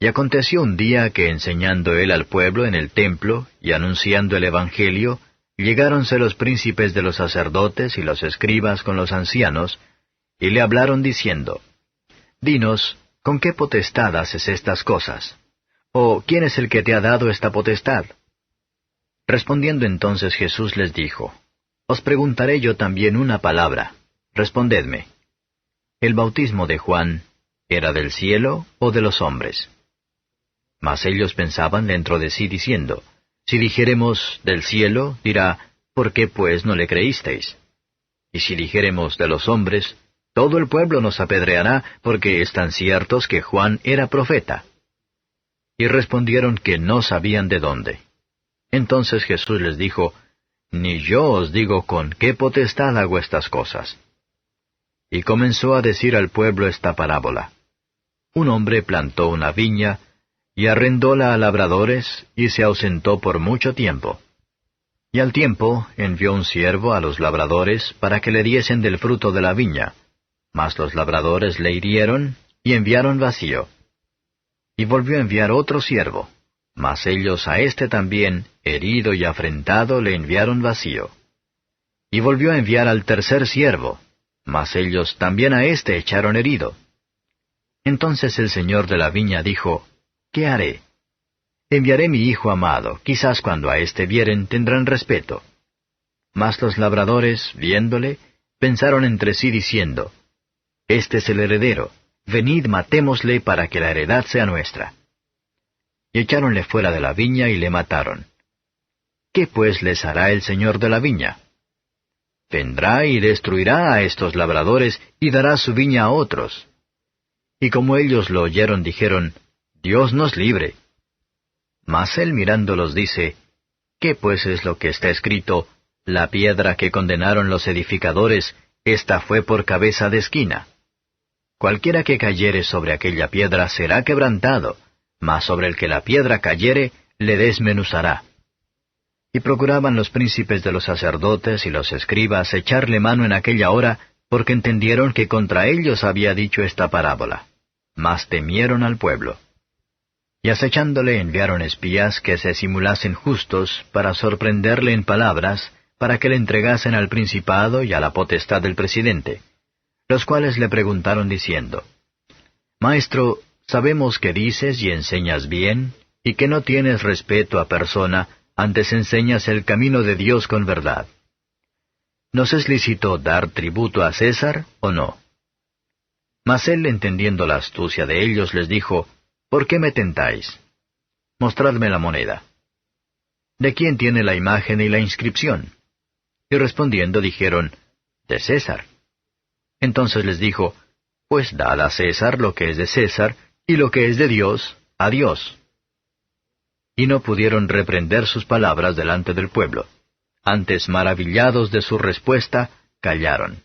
Y aconteció un día que enseñando él al pueblo en el templo y anunciando el Evangelio, llegáronse los príncipes de los sacerdotes y los escribas con los ancianos, y le hablaron diciendo, Dinos, ¿con qué potestad haces estas cosas? ¿O quién es el que te ha dado esta potestad? Respondiendo entonces Jesús les dijo, Os preguntaré yo también una palabra, respondedme. ¿El bautismo de Juan era del cielo o de los hombres? Mas ellos pensaban dentro de sí diciendo, Si dijéremos del cielo, dirá, ¿por qué pues no le creísteis? Y si dijéremos de los hombres, todo el pueblo nos apedreará, porque están ciertos que Juan era profeta. Y respondieron que no sabían de dónde. Entonces Jesús les dijo, Ni yo os digo con qué potestad hago estas cosas. Y comenzó a decir al pueblo esta parábola. Un hombre plantó una viña, y arrendóla a labradores, y se ausentó por mucho tiempo. Y al tiempo envió un siervo a los labradores para que le diesen del fruto de la viña. Mas los labradores le hirieron, y enviaron vacío. Y volvió a enviar otro siervo, mas ellos a éste también, herido y afrentado, le enviaron vacío. Y volvió a enviar al tercer siervo, mas ellos también a éste echaron herido. Entonces el señor de la viña dijo, ¿Qué haré? Enviaré mi hijo amado, quizás cuando a éste vieren tendrán respeto. Mas los labradores, viéndole, pensaron entre sí diciendo, Este es el heredero, venid matémosle para que la heredad sea nuestra. Y echáronle fuera de la viña y le mataron. ¿Qué pues les hará el señor de la viña? Vendrá y destruirá a estos labradores y dará su viña a otros. Y como ellos lo oyeron, dijeron, Dios nos libre. Mas él mirándolos dice, ¿Qué pues es lo que está escrito? La piedra que condenaron los edificadores, esta fue por cabeza de esquina. Cualquiera que cayere sobre aquella piedra será quebrantado, mas sobre el que la piedra cayere, le desmenuzará. Y procuraban los príncipes de los sacerdotes y los escribas echarle mano en aquella hora, porque entendieron que contra ellos había dicho esta parábola. Mas temieron al pueblo. Y acechándole enviaron espías que se simulasen justos, para sorprenderle en palabras, para que le entregasen al principado y a la potestad del presidente, los cuales le preguntaron diciendo, Maestro, sabemos que dices y enseñas bien, y que no tienes respeto a persona, antes enseñas el camino de Dios con verdad. ¿Nos es lícito dar tributo a César o no? Mas él, entendiendo la astucia de ellos, les dijo, ¿Por qué me tentáis? Mostradme la moneda. ¿De quién tiene la imagen y la inscripción? Y respondiendo dijeron, de César. Entonces les dijo, Pues dad a César lo que es de César, y lo que es de Dios, a Dios. Y no pudieron reprender sus palabras delante del pueblo. Antes, maravillados de su respuesta, callaron.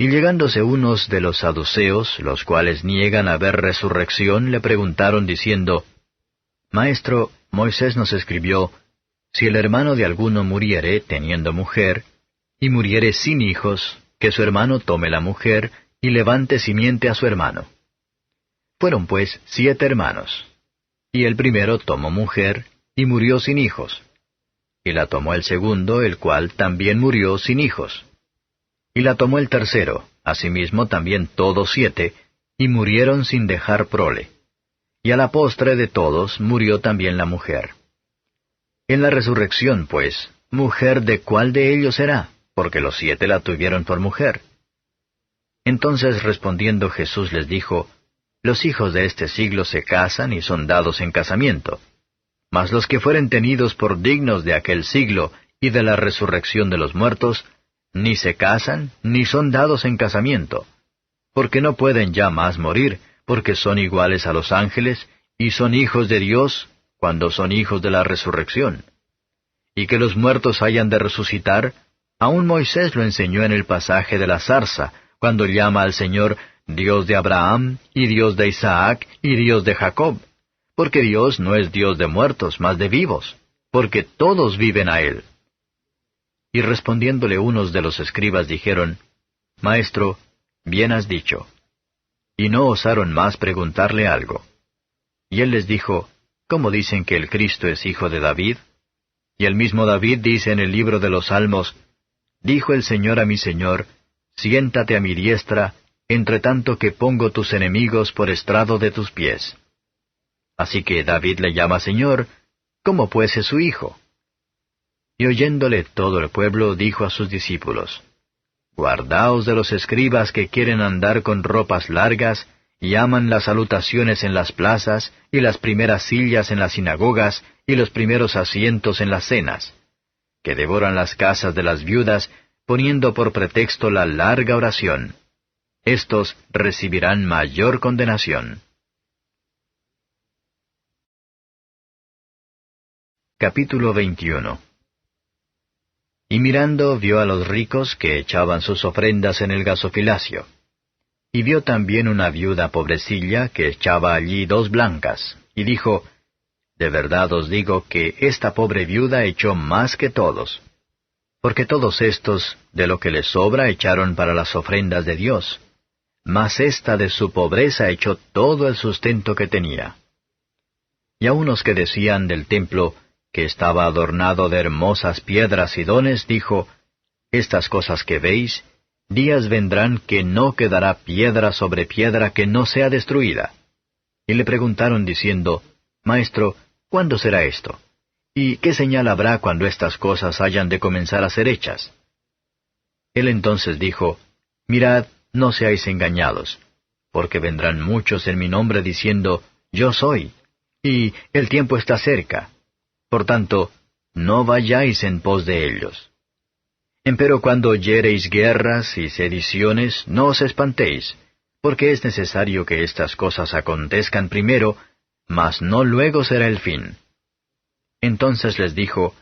Y llegándose unos de los saduceos, los cuales niegan haber resurrección, le preguntaron diciendo, Maestro, Moisés nos escribió, si el hermano de alguno muriere teniendo mujer, y muriere sin hijos, que su hermano tome la mujer, y levante simiente a su hermano. Fueron pues 7 hermanos. Y el primero tomó mujer, y murió sin hijos. Y la tomó el segundo, el cual también murió sin hijos. Y la tomó el tercero, asimismo también todos 7, y murieron sin dejar prole. Y a la postre de todos murió también la mujer. En la resurrección, pues, ¿mujer de cuál de ellos será? Porque los 7 la tuvieron por mujer. Entonces respondiendo Jesús les dijo, Los hijos de este siglo se casan y son dados en casamiento. Mas los que fueren tenidos por dignos de aquel siglo y de la resurrección de los muertos, ni se casan, ni son dados en casamiento, porque no pueden ya más morir, porque son iguales a los ángeles, y son hijos de Dios, cuando son hijos de la resurrección. Y que los muertos hayan de resucitar, aun Moisés lo enseñó en el pasaje de la zarza, cuando llama al Señor Dios de Abraham, y Dios de Isaac, y Dios de Jacob, porque Dios no es Dios de muertos, mas de vivos, porque todos viven a Él. Y respondiéndole unos de los escribas dijeron, Maestro, bien has dicho. Y no osaron más preguntarle algo. Y él les dijo, ¿cómo dicen que el Cristo es hijo de David? Y el mismo David dice en el libro de los Salmos, dijo el Señor a mi Señor, siéntate a mi diestra, entre tanto que pongo tus enemigos por estrado de tus pies. Así que David le llama Señor, ¿cómo pues es su hijo? Y oyéndole todo el pueblo, dijo a sus discípulos, guardaos de los escribas que quieren andar con ropas largas, y aman las salutaciones en las plazas, y las primeras sillas en las sinagogas, y los primeros asientos en las cenas, que devoran las casas de las viudas, poniendo por pretexto la larga oración. Estos recibirán mayor condenación. Capítulo 21. Y mirando vio a los ricos que echaban sus ofrendas en el gazofilacio. Y vio también una viuda pobrecilla que echaba allí 2 blancas, y dijo, de verdad os digo que esta pobre viuda echó más que todos, porque todos estos de lo que les sobra echaron para las ofrendas de Dios, mas ésta de su pobreza echó todo el sustento que tenía. Y a unos que decían del templo, que estaba adornado de hermosas piedras y dones, dijo, estas cosas que veis, días vendrán que no quedará piedra sobre piedra que no sea destruida. Y le preguntaron diciendo, Maestro, ¿cuándo será esto? ¿Y qué señal habrá cuando estas cosas hayan de comenzar a ser hechas? Él entonces dijo, mirad, no seáis engañados, porque vendrán muchos en mi nombre diciendo, Yo soy, y el tiempo está cerca. Por tanto, no vayáis en pos de ellos. Empero cuando oyereis guerras y sediciones, no os espantéis, porque es necesario que estas cosas acontezcan primero, mas no luego será el fin. Entonces les dijo,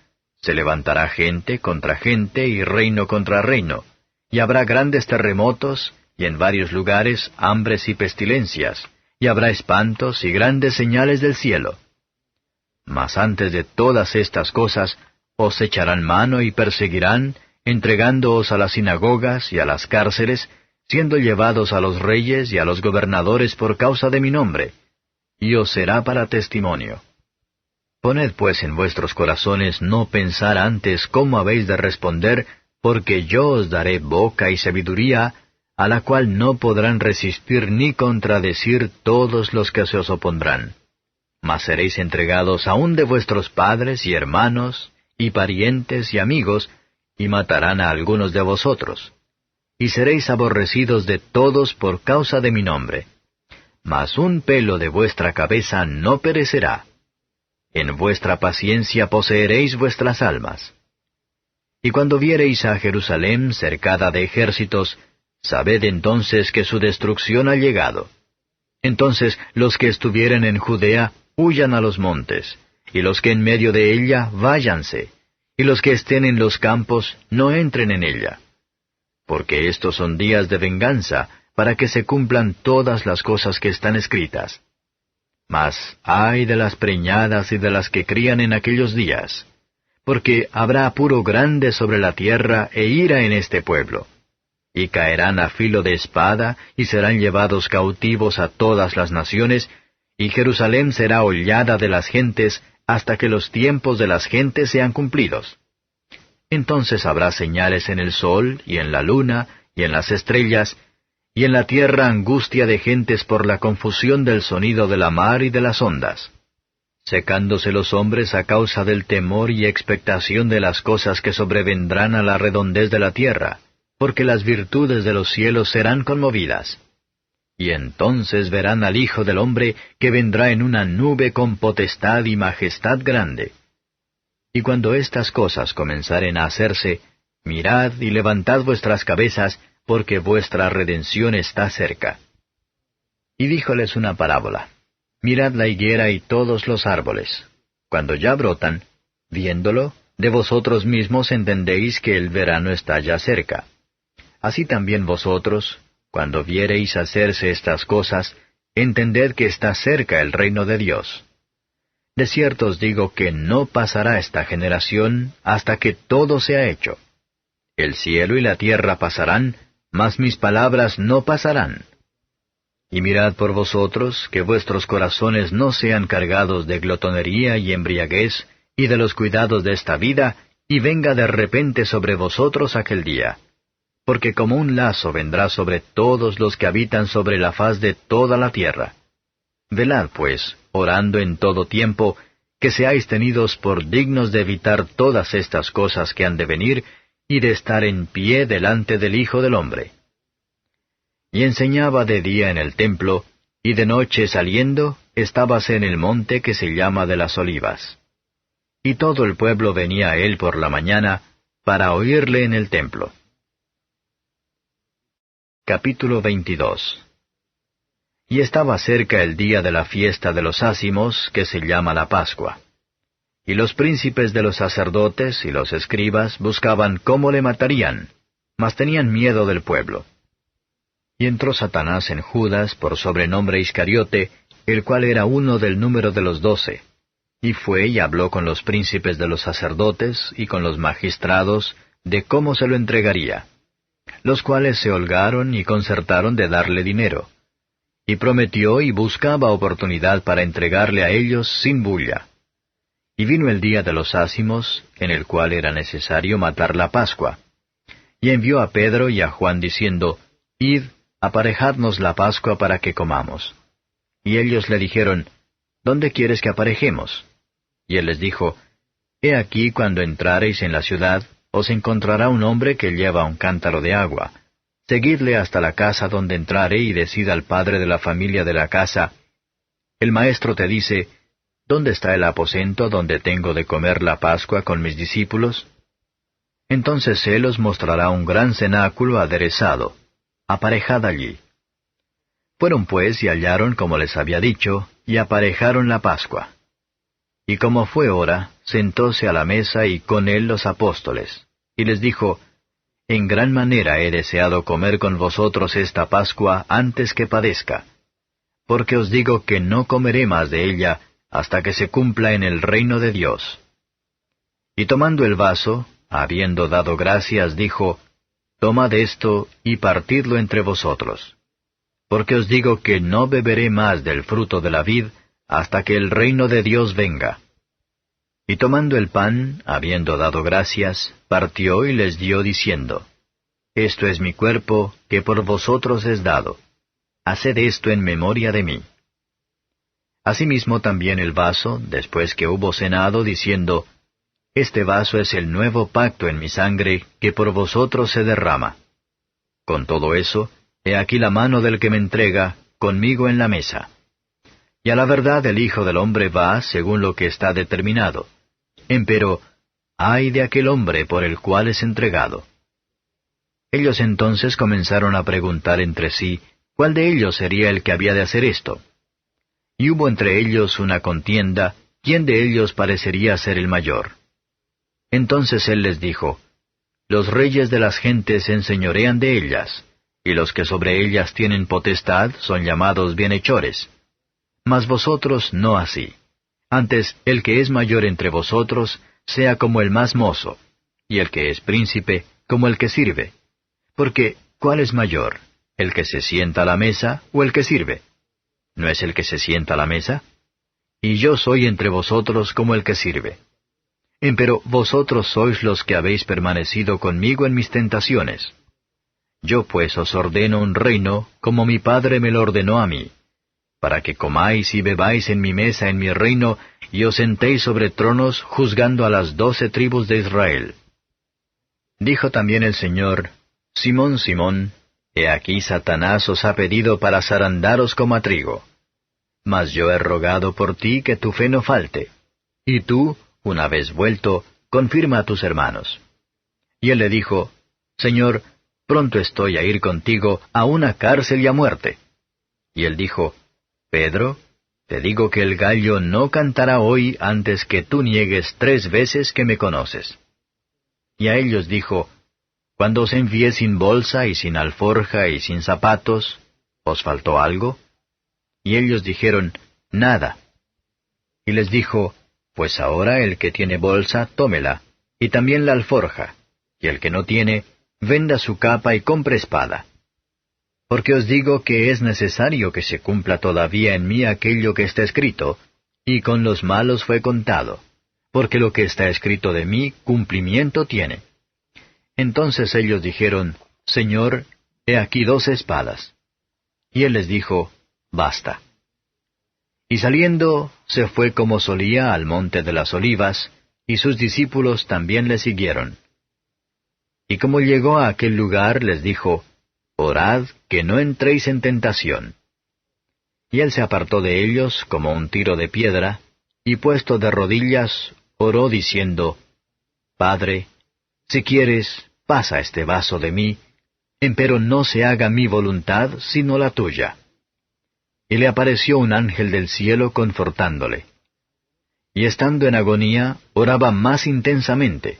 se levantará gente contra gente y reino contra reino, y habrá grandes terremotos, y en varios lugares hambres y pestilencias, y habrá espantos y grandes señales del cielo. Mas antes de todas estas cosas, os echarán mano y perseguirán, entregándoos a las sinagogas y a las cárceles, siendo llevados a los reyes y a los gobernadores por causa de mi nombre, y os será para testimonio. Poned pues en vuestros corazones no pensar antes cómo habéis de responder, porque yo os daré boca y sabiduría, a la cual no podrán resistir ni contradecir todos los que se os opondrán. Mas seréis entregados aún de vuestros padres y hermanos, y parientes y amigos, y matarán a algunos de vosotros. Y seréis aborrecidos de todos por causa de mi nombre. Mas un pelo de vuestra cabeza no perecerá. En vuestra paciencia poseeréis vuestras almas. Y cuando viereis a Jerusalén cercada de ejércitos, sabed entonces que su destrucción ha llegado. Entonces los que estuvieren en Judea, huyan a los montes, y los que en medio de ella, váyanse, y los que estén en los campos, no entren en ella. Porque estos son días de venganza, para que se cumplan todas las cosas que están escritas. Mas ay de las preñadas y de las que crían en aquellos días, porque habrá apuro grande sobre la tierra e ira en este pueblo. Y caerán a filo de espada, y serán llevados cautivos a todas las naciones, y Jerusalén será hollada de las gentes, hasta que los tiempos de las gentes sean cumplidos. Entonces habrá señales en el sol, y en la luna, y en las estrellas, y en la tierra angustia de gentes por la confusión del sonido de la mar y de las ondas, secándose los hombres a causa del temor y expectación de las cosas que sobrevendrán a la redondez de la tierra, porque las virtudes de los cielos serán conmovidas. Y entonces verán al Hijo del Hombre que vendrá en una nube con potestad y majestad grande. Y cuando estas cosas comenzaren a hacerse, mirad y levantad vuestras cabezas, porque vuestra redención está cerca. Y díjoles una parábola. Mirad la higuera y todos los árboles. Cuando ya brotan, viéndolo, de vosotros mismos entendéis que el verano está ya cerca. Así también vosotros, cuando viereis hacerse estas cosas, entended que está cerca el reino de Dios. De cierto os digo que no pasará esta generación hasta que todo sea hecho. El cielo y la tierra pasarán, mas mis palabras no pasarán. Y mirad por vosotros, que vuestros corazones no sean cargados de glotonería y embriaguez, y de los cuidados de esta vida, y venga de repente sobre vosotros aquel día. Porque como un lazo vendrá sobre todos los que habitan sobre la faz de toda la tierra. Velad, pues, orando en todo tiempo, que seáis tenidos por dignos de evitar todas estas cosas que han de venir, y de estar en pie delante del Hijo del Hombre. Y enseñaba de día en el templo, y de noche saliendo, estábase en el monte que se llama de las Olivas. Y todo el pueblo venía a él por la mañana, para oírle en el templo. Capítulo 22. Y estaba cerca el día de la fiesta de los ázimos, que se llama la Pascua. Y los príncipes de los sacerdotes y los escribas buscaban cómo le matarían, mas tenían miedo del pueblo. Y entró Satanás en Judas por sobrenombre Iscariote, el cual era uno del número de los 12. Y fue y habló con los príncipes de los sacerdotes y con los magistrados de cómo se lo entregaría, los cuales se holgaron y concertaron de darle dinero. Y prometió y buscaba oportunidad para entregarle a ellos sin bulla. Y vino el día de los ázimos, en el cual era necesario matar la Pascua. Y envió a Pedro y a Juan diciendo, Id, aparejadnos la Pascua para que comamos. Y ellos le dijeron, ¿Dónde quieres que aparejemos? Y él les dijo, He aquí cuando entrareis en la ciudad, os encontrará un hombre que lleva un cántaro de agua. Seguidle hasta la casa donde entrare y decid al padre de la familia de la casa, El maestro te dice, ¿Dónde está el aposento donde tengo de comer la Pascua con mis discípulos? Entonces él os mostrará un gran cenáculo aderezado. Aparejad allí. Fueron pues y hallaron como les había dicho, y aparejaron la Pascua. Y como fue hora, sentóse a la mesa y con él los apóstoles, y les dijo, En gran manera he deseado comer con vosotros esta Pascua antes que padezca, porque os digo que no comeré más de ella hasta que se cumpla en el reino de Dios. Y tomando el vaso, habiendo dado gracias, dijo, Tomad esto y partidlo entre vosotros. Porque os digo que no beberé más del fruto de la vid hasta que el reino de Dios venga. Y tomando el pan, habiendo dado gracias, partió y les dio diciendo, Esto es mi cuerpo, que por vosotros es dado. Haced esto en memoria de mí. Asimismo también el vaso, después que hubo cenado, diciendo, Este vaso es el nuevo pacto en mi sangre, que por vosotros se derrama. Con todo eso, he aquí la mano del que me entrega, conmigo en la mesa. Y a la verdad el Hijo del Hombre va según lo que está determinado. Empero, ay de aquel hombre por el cual es entregado. Ellos entonces comenzaron a preguntar entre sí, ¿cuál de ellos sería el que había de hacer esto? Y hubo entre ellos una contienda, ¿quién de ellos parecería ser el mayor? Entonces él les dijo, Los reyes de las gentes se enseñorean de ellas, y los que sobre ellas tienen potestad son llamados bienhechores. Mas vosotros no así. Antes, el que es mayor entre vosotros, sea como el más mozo, y el que es príncipe, como el que sirve. Porque, ¿cuál es mayor? ¿El que se sienta a la mesa o el que sirve? ¿No es el que se sienta a la mesa? Y yo soy entre vosotros como el que sirve. Empero vosotros sois los que habéis permanecido conmigo en mis tentaciones. Yo pues os ordeno un reino, como mi Padre me lo ordenó a mí, para que comáis y bebáis en mi mesa en mi reino, y os sentéis sobre tronos juzgando a las 12 tribus de Israel. Dijo también el Señor, Simón, Simón, he aquí Satanás os ha pedido para zarandaros como a trigo. Mas yo he rogado por ti que tu fe no falte. Y tú, una vez vuelto, confirma a tus hermanos. Y él le dijo, Señor, pronto estoy a ir contigo a una cárcel y a muerte. Y él dijo, Pedro, te digo que el gallo no cantará hoy antes que tú niegues 3 veces que me conoces. Y a ellos dijo, Cuando os envié sin bolsa y sin alforja y sin zapatos, ¿os faltó algo? Y ellos dijeron, Nada. Y les dijo, Pues ahora el que tiene bolsa, tómela, y también la alforja, y el que no tiene, venda su capa y compre espada. Porque os digo que es necesario que se cumpla todavía en mí aquello que está escrito, y con los malos fue contado, porque lo que está escrito de mí cumplimiento tiene. Entonces ellos dijeron, Señor, he aquí 2 espadas. Y él les dijo, Basta. Y saliendo, se fue como solía al monte de las Olivas, y sus discípulos también le siguieron. Y como llegó a aquel lugar, les dijo, Orad, que no entréis en tentación. Y él se apartó de ellos como un tiro de piedra, y puesto de rodillas, oró diciendo, Padre, si quieres, pasa este vaso de mí, empero no se haga mi voluntad, sino la tuya. Y le apareció un ángel del cielo confortándole. Y estando en agonía, oraba más intensamente,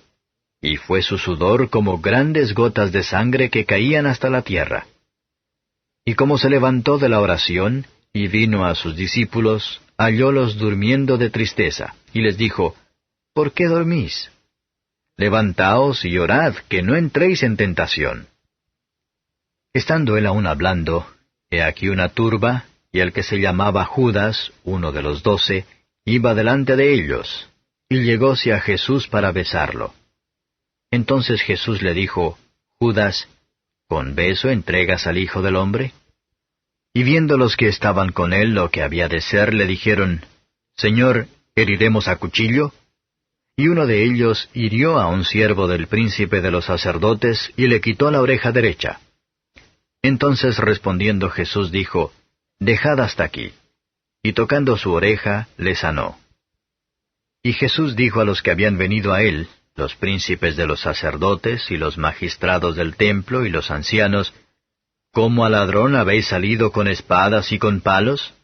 y fue su sudor como grandes gotas de sangre que caían hasta la tierra. Y como se levantó de la oración, y vino a sus discípulos, hallólos durmiendo de tristeza, y les dijo, ¿Por qué dormís? Levantaos y orad, que no entréis en tentación. Estando él aún hablando, he aquí una turba, y el que se llamaba Judas, uno de los 12, iba delante de ellos, y llegóse a Jesús para besarlo. Entonces Jesús le dijo, Judas, ¿con beso entregas al Hijo del Hombre? Y viendo los que estaban con él lo que había de ser, le dijeron, Señor, ¿heriremos a cuchillo? Y uno de ellos hirió a un siervo del príncipe de los sacerdotes, y le quitó la oreja derecha. Entonces respondiendo Jesús dijo, Dejad hasta aquí. Y tocando su oreja, le sanó. Y Jesús dijo a los que habían venido a él, los príncipes de los sacerdotes y los magistrados del templo y los ancianos, ¿cómo al ladrón habéis salido con espadas y con palos?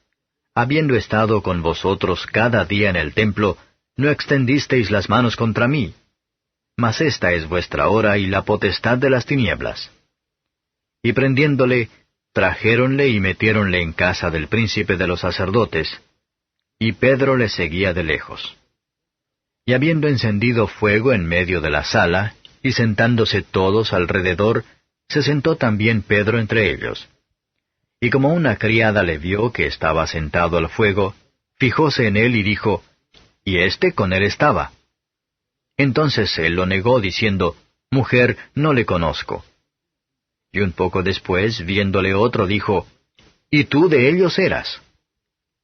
Habiendo estado con vosotros cada día en el templo, no extendisteis las manos contra mí. Mas esta es vuestra hora y la potestad de las tinieblas. Y prendiéndole, trajéronle y metiéronle en casa del príncipe de los sacerdotes, y Pedro le seguía de lejos. Y habiendo encendido fuego en medio de la sala, y sentándose todos alrededor, se sentó también Pedro entre ellos. Y como una criada le vio que estaba sentado al fuego, fijóse en él y dijo, «¿Y éste con él estaba?» Entonces él lo negó, diciendo, «Mujer, no le conozco». Y un poco después, viéndole otro, dijo, «¿Y tú de ellos eras?»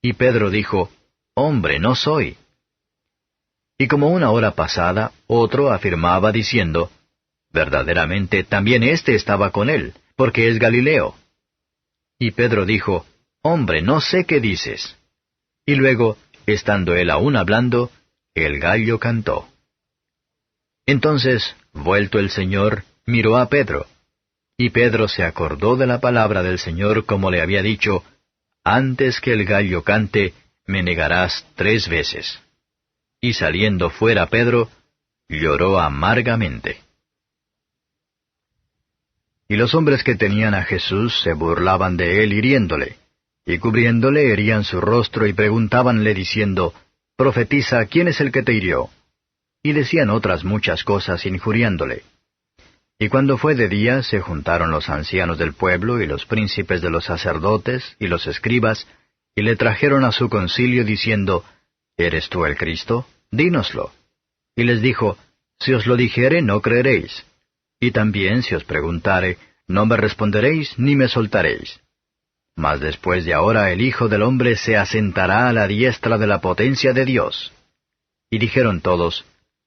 Y Pedro dijo, «Hombre, no soy». Y como una hora pasada, otro afirmaba diciendo, «Verdaderamente también éste estaba con él, porque es Galileo». Y Pedro dijo, «Hombre, no sé qué dices». Y luego, estando él aún hablando, el gallo cantó. Entonces, vuelto el Señor, miró a Pedro. Y Pedro se acordó de la palabra del Señor como le había dicho, «Antes que el gallo cante, me negarás 3 veces». Y saliendo fuera Pedro, lloró amargamente. Y los hombres que tenían a Jesús se burlaban de él hiriéndole, y cubriéndole herían su rostro y preguntábanle diciendo, «Profetiza, ¿quién es el que te hirió?» Y decían otras muchas cosas injuriándole. Y cuando fue de día, se juntaron los ancianos del pueblo y los príncipes de los sacerdotes y los escribas, y le trajeron a su concilio diciendo, ¿Eres tú el Cristo? Dínoslo. Y les dijo, Si os lo dijere, no creeréis. Y también si os preguntare, no me responderéis ni me soltaréis. Mas después de ahora el Hijo del Hombre se asentará a la diestra de la potencia de Dios. Y dijeron todos,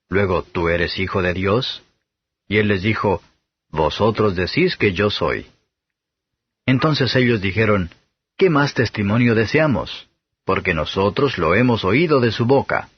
Luego, ¿tú eres Hijo de Dios? Y él les dijo, Vosotros decís que yo soy. Entonces ellos dijeron, ¿Qué más testimonio deseamos? Porque nosotros lo hemos oído de su boca.